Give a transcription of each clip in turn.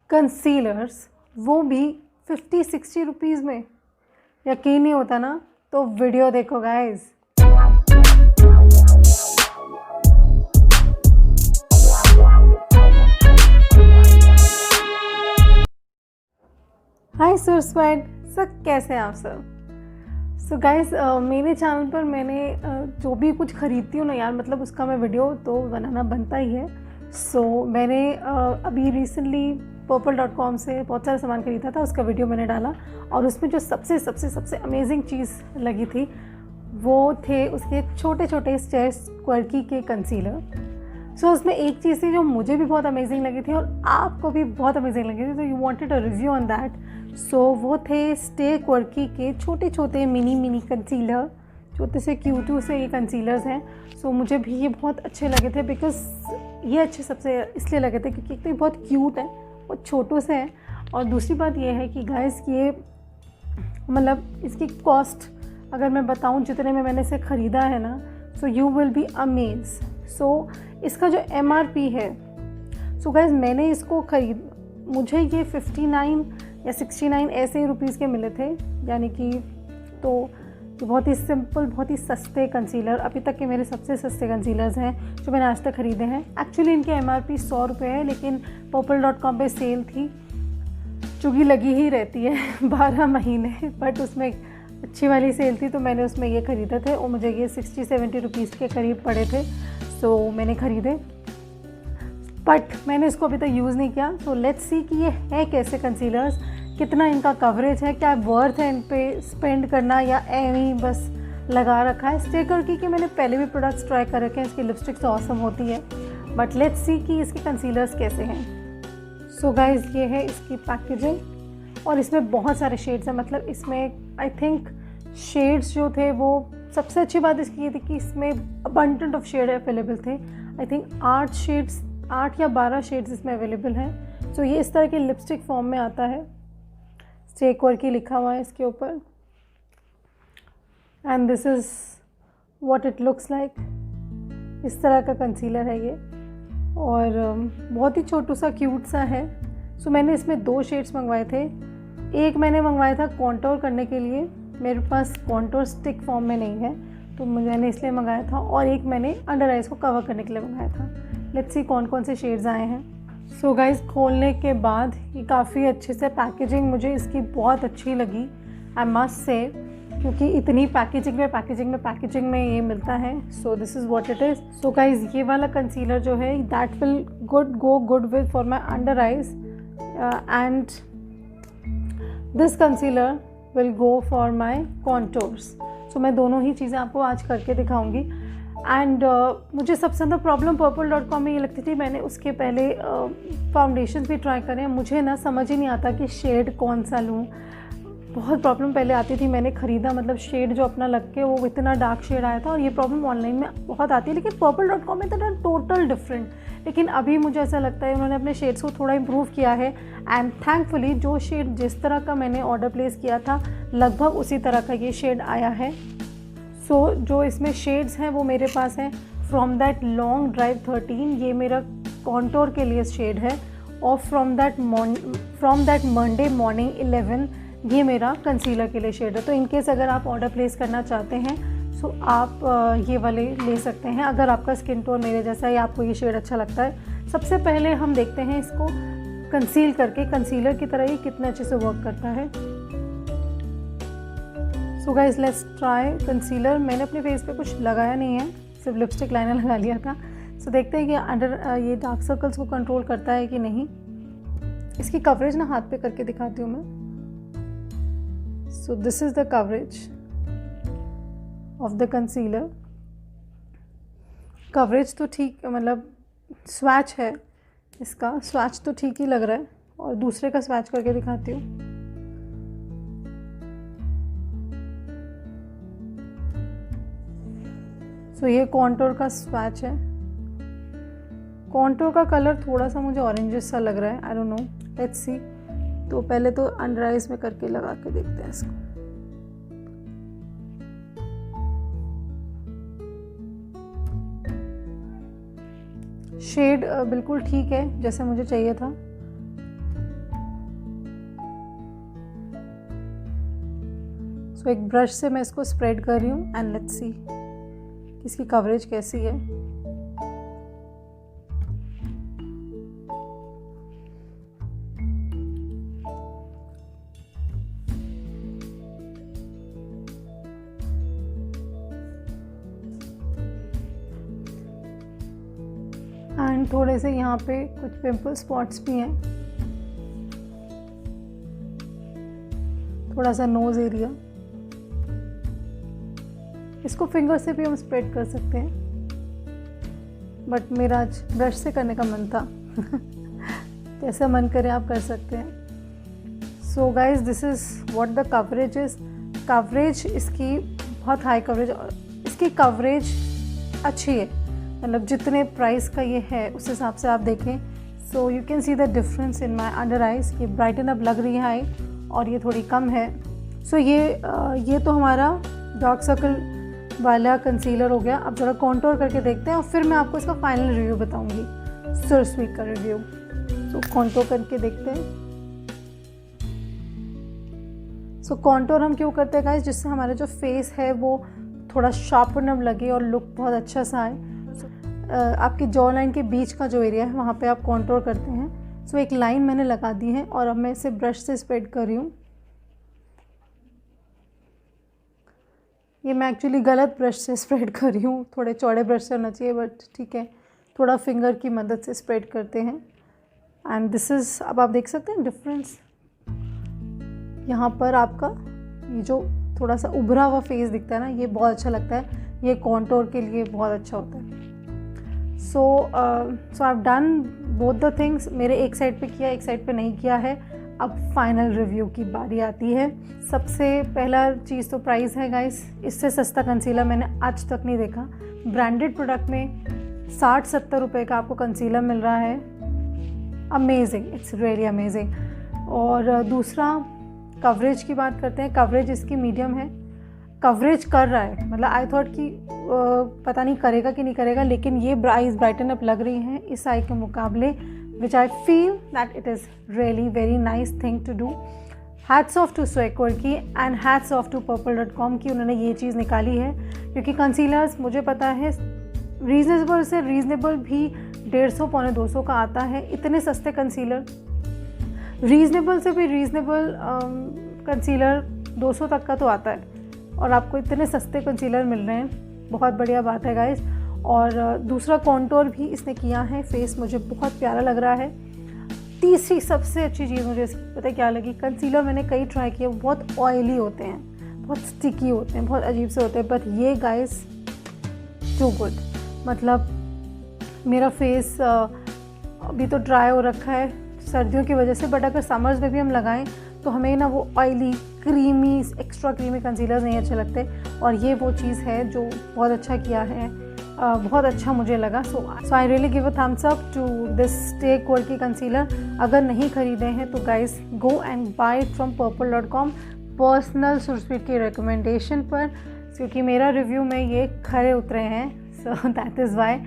Concealers, वो भी 50-60 rupees में। यकीन नहीं होता ना, तो वीडियो देखो गाइस। हाय सर स्क्वाड, सब कैसे हैं आप सब? सो गाइस, मेरे चैनल पर मैंने जो भी कुछ ख़रीदती हूँ ना यार, मतलब उसका मैं वीडियो तो बनाना बनता ही है। मैंने अभी रिसेंटली purple.com से बहुत सारा सामान ख़रीदा था, उसका वीडियो मैंने डाला। और उसमें जो सबसे अमेजिंग चीज़ लगी थी वो थे उसके छोटे छोटे स्टेयर्स क्वर्की के कंसीलर। उसमें एक चीज़ थी जो मुझे भी बहुत अमेजिंग लगी थी और आपको भी बहुत अमेजिंग लगी थी, तो you wanted a review on that. वो थे स्टे क्वर्की के छोटे छोटे मिनी कंसीलर, छोटे से क्यूटू से ये कंसीलर्स हैं। मुझे भी ये बहुत अच्छे लगे थे, बिकॉज ये अच्छे सबसे इसलिए लगे थे क्योंकि एक तो ये बहुत क्यूट हैं, बहुत छोटों से हैं, और दूसरी बात ये है कि गाइस ये मतलब इसकी कॉस्ट अगर मैं बताऊं जितने में मैंने इसे ख़रीदा है ना, यू विल बी अमेज। इसका जो MRP है, गाइस मैंने इसको मुझे ये 59 या 69 ऐसे ही रुपीज़ के मिले थे, यानी कि तो ये बहुत ही सिंपल, बहुत ही सस्ते कंसीलर, अभी तक के मेरे सबसे सस्ते कंसीलर्स हैं जो मैंने आज तक ख़रीदे हैं। एक्चुअली इनके MRP 100 रुपये है, लेकिन purple.com पे सेल थी, चूँकि लगी ही रहती है 12 महीने, बट उसमें अच्छी वाली सेल थी तो मैंने उसमें ये ख़रीदे थे और मुझे ये 60-70 रुपीज़ के करीब पड़े थे। मैंने ख़रीदे, बट मैंने इसको अभी तक यूज़ नहीं किया। लेट्स सी कि ये है कैसे कंसीलर्स, कितना इनका कवरेज है, क्या वर्थ है इन पे स्पेंड करना, या एवी बस लगा रखा है। स्टे क्वर्की के मैंने पहले भी प्रोडक्ट्स ट्राई कर रखे हैं, इसकी लिपस्टिक्स ऑसम होती है, बट लेट्स सी कि इसके कंसीलर्स कैसे हैं। गाइस ये है इसकी पैकेजिंग, और इसमें बहुत सारे शेड्स हैं, मतलब इसमें आई थिंक शेड्स जो थे वो सबसे अच्छी बात इसकी ये थी कि इसमें अबंडेंट ऑफ शेड अवेलेबल थे। आई थिंक 8 या 12 शेड्स इसमें अवेलेबल हैं। ये इस तरह के लिपस्टिक फॉर्म में आता है, स्टे क्वर्की लिखा हुआ है इसके ऊपर, and this is what it looks like. इस तरह का कंसीलर है ये, और बहुत ही छोटू सा क्यूट सा है। मैंने इसमें 2 शेड्स मंगवाए थे। एक मैंने मंगवाया था कॉन्टोर करने के लिए, मेरे पास कॉन्टोर स्टिक फॉर्म में नहीं है तो मैंने इसलिए मंगाया था, और एक मैंने अंडर आइज़ को कवर करने के लिए मंगाया था। लेट्स सी कौन कौन से शेड्स आए हैं। गाइस खोलने के बाद ये काफ़ी अच्छे से पैकेजिंग मुझे इसकी बहुत अच्छी लगी, आई मस्ट से, क्योंकि इतनी पैकेजिंग में ये मिलता है। This is what it is. Guys ये वाला कंसीलर जो है that will go good with for my under eyes, and this concealer will go for my contours. मैं दोनों ही चीज़ें आपको आज करके दिखाऊंगी। एंड मुझे सबसे ज़्यादा प्रॉब्लम purple.com में ये लगती थी, मैंने उसके पहले फाउंडेशन भी ट्राई करे, मुझे ना समझ ही नहीं आता कि शेड कौन सा लूँ। बहुत प्रॉब्लम पहले आती थी, मैंने ख़रीदा मतलब शेड जो अपना लग के वो इतना डार्क शेड आया था, और ये प्रॉब्लम ऑनलाइन में बहुत आती है, लेकिन purple.com में तो टोटल डिफरेंट। लेकिन अभी मुझे ऐसा लगता है उन्होंने अपने शेड्स को थोड़ा इम्प्रूव किया है, एंड थैंकफुली जो शेड जिस तरह का मैंने ऑर्डर प्लेस किया था लगभग उसी तरह का ये शेड आया है। जो इसमें शेड्स हैं वो मेरे पास हैं फ्रॉम दैट लॉन्ग ड्राइव 13, ये मेरा कॉन्टोर के लिए शेड है, और फ्रॉम दैट मंडे मॉर्निंग 11 ये मेरा कंसीलर के लिए शेड है। तो इनकेस अगर आप ऑर्डर प्लेस करना चाहते हैं आप ये वाले ले सकते हैं, अगर आपका स्किन टोन मेरे जैसा है या आपको ये शेड अच्छा लगता है। सबसे पहले हम देखते हैं इसको कंसील करके, कंसीलर की तरह ही कितने अच्छे से वर्क करता है। Guys let's try concealer. मैंने अपने फेस पे कुछ लगाया नहीं है, सिर्फ लिपस्टिक लाइनर लगा लिया था। देखते हैं कि अंडर ये डार्क सर्कल्स को कंट्रोल करता है कि नहीं। इसकी कवरेज ना हाथ पे करके दिखाती हूँ मैं। This is the coverage of the concealer. Coverage तो ठीक, मतलब स्वैच है इसका, स्वैच तो ठीक ही लग रहा है, और दूसरे का स्वैच करके दिखाती हूँ। ये कॉन्टोर का स्वैच है। कॉन्टोर का कलर थोड़ा सा मुझे ऑरेंजेस सा लग रहा है, I don't know, let's see. पहले तो अंडर आइज में करके लगा के देखते हैं इसको। शेड बिल्कुल ठीक है जैसे मुझे चाहिए था। सो एक ब्रश से मैं इसको स्प्रेड कर रही हूँ एंड लेट्स सी इसकी कवरेज कैसी है। एंड थोड़े से यहाँ पे कुछ पिंपल स्पॉट्स भी हैं, थोड़ा सा नोज एरिया। इसको फिंगर से भी हम स्प्रेड कर सकते हैं, बट मेरा आज ब्रश से करने का मन था। जैसा मन करे आप कर सकते हैं। So guys this is what the coverage is. Coverage इसकी बहुत हाई कवरेज, इसकी कवरेज अच्छी है, मतलब जितने प्राइस का ये है उस हिसाब से आप देखें। So you can see the difference in my under eyes. ये ब्राइटन अप लग रही है आई और ये थोड़ी कम है। सो ये तो हमारा डार्क सर्कल वाला कंसीलर हो गया। अब ज़रा कॉन्टोर करके देखते हैं और फिर मैं आपको इसका फाइनल रिव्यू बताऊंगी, सुरस्वीट का रिव्यू। सो कॉन्टोर करके देखते हैं। सो कॉन्टोर हम क्यों करते हैं गाइस, जिससे हमारा जो फेस है वो थोड़ा शार्पन अब लगे और लुक बहुत अच्छा सा आए। आपकी जॉ लाइन के बीच का जो एरिया है वहाँ पे आप कॉन्टोर करते हैं। सो एक लाइन मैंने लगा दी है और अब मैं इसे ब्रश से स्प्रेड कर रही हूँ। ये मैं एक्चुअली गलत ब्रश से स्प्रेड कर रही हूँ, थोड़े चौड़े ब्रश से होना चाहिए, बट ठीक है, थोड़ा फिंगर की मदद से स्प्रेड करते हैं। एंड दिस इज़, अब आप देख सकते हैं डिफरेंस। यहाँ पर आपका ये जो थोड़ा सा उभरा हुआ फेस दिखता है ना, ये बहुत अच्छा लगता है, ये कॉन्टोर के लिए बहुत अच्छा होता है। So I have done both the things. मेरे एक साइड पे किया, एक साइड पे नहीं किया है। अब फाइनल रिव्यू की बारी आती है। सबसे पहला चीज़ तो प्राइस है गाइस। इससे सस्ता कंसीलर मैंने आज तक नहीं देखा। ब्रांडेड प्रोडक्ट में 60-70 रुपये का आपको कंसीलर मिल रहा है। Amazing, it's really amazing. और दूसरा कवरेज की बात करते हैं। कवरेज इसकी मीडियम है, कवरेज कर रहा है, मतलब आई थॉट कि पता नहीं करेगा कि नहीं करेगा, लेकिन ये आईज ब्राइटन अप लग रही हैं इस आई के मुकाबले, which I feel that it is really very nice thing to do. Hats off to स्वेकवर की and hats off to purple.com की, उन्होंने ये चीज़ निकाली है। क्योंकि कंसीलर्स मुझे पता है रीजनेबल से रीजनेबल भी 150-200 का आता है। इतने सस्ते कंसीलर, रीजनेबल से भी रीजनेबल कंसीलर 200 तक का तो आता है, और आपको इतने सस्ते कंसीलर मिल रहे हैं, बहुत बढ़िया बात है गाइस। और दूसरा कॉन्टोर भी इसने किया है, फेस मुझे बहुत प्यारा लग रहा है। तीसरी सबसे अच्छी चीज़ मुझे पता है क्या लगी, कंसीलर मैंने कई ट्राई किए, बहुत ऑयली होते हैं, बहुत स्टिकी होते हैं, बहुत अजीब से होते हैं, बट ये गाइस टू गुड। मतलब मेरा फेस अभी तो ड्राई हो रखा है सर्दियों की वजह से, बट अगर समर्स में भी हम लगाएं तो हमें ना वो oily creamy extra creamy concealer नहीं अच्छे लगते, और ये वो चीज़ है जो बहुत अच्छा किया है, बहुत अच्छा मुझे लगा। So I really give a thumbs up to this stay quality concealer. अगर नहीं खरीदे हैं तो guys go and buy from purple.com, personal सुरस्वीट की रिकमेंडेशन पर, क्योंकि मेरा रिव्यू में ये खरे उतरे हैं। So that is why.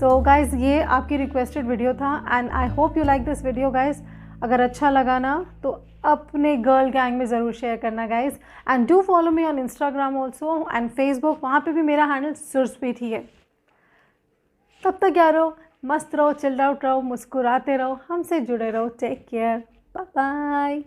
So guys ये आपकी रिक्वेस्टेड वीडियो था and I hope you like this video guys. अगर अच्छा लगा ना तो अपने गर्ल गैंग में ज़रूर शेयर करना guys, and do follow me on Instagram also and Facebook, वहाँ पे भी मेरा हैंडल सुरस्वीट ही है। तब तक क्या रहो, मस्त रहो, चिल्ड आउट रहो, मुस्कुराते रहो, हमसे जुड़े रहो। Take care, bye bye.